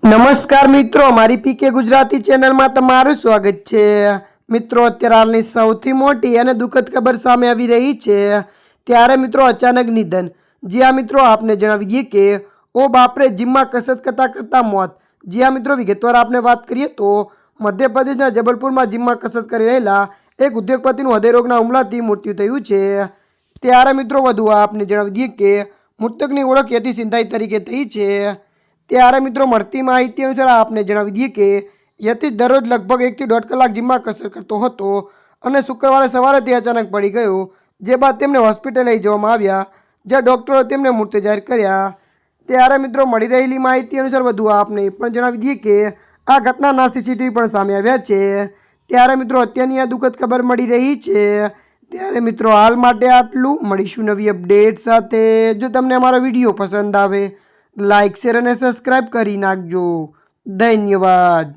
નમસ્કાર મિત્રો, મારી પીકે ગુજરાતી ચેનલમાં તમારું સ્વાગત છે। મિત્રો, અત્યારે હાલની સૌથી મોટી અને દુઃખદ ખબર સામે આવી રહી છે। ત્યારે મિત્રો અચાનક નિધન। જી હા મિત્રો, આપને જણાવી દઈએ કે ઓ બાપરે, જીમમાં કસરત કરતા મોત। જી હા મિત્રો, વિગતવાર આપણે વાત કરીએ તો મધ્યપ્રદેશના જબલપુરમાં જીમમાં કસરત કરી રહેલા એક ઉદ્યોગપતિનું હૃદયરોગના હુમલાથી મૃત્યુ થયું છે। ત્યારે મિત્રો વધુ આપને જણાવી દઈએ કે મૃતકની ઓળખ યતિ સિંધાઈ તરીકે થઈ છે। ત્યારે મિત્રો મળતી માહિતી અનુસાર આપને જણાવી દઈએ કે યતીશ દરરોજ લગભગ 1 થી 1.5 કલાક જીમમાં કસરત કરતો હતો અને શુક્રવારે સવારે તે અચાનક પડી ગયો, જે બાદ તેમને હોસ્પિટલ લઈ જવામાં આવ્યા, જ્યાં ડૉક્ટરોએ તેમને મૃત જાહેર કર્યા। ત્યારે મિત્રો મળી રહેલી માહિતી અનુસાર વધુ આપને એ પણ જણાવી દઈએ કે આ ઘટનાના સીસીટીવી પણ સામે આવ્યા છે। ત્યારે મિત્રો અત્યારની આ દુઃખદ ખબર મળી રહી છે। ત્યારે મિત્રો હાલ માટે આટલું, મળીશું નવી અપડેટ સાથે। જો તમને અમારો વિડીયો પસંદ આવે લાઇક શેર અને સબસ્ક્રાઈબ કરી નાખજો। ધન્યવાદ।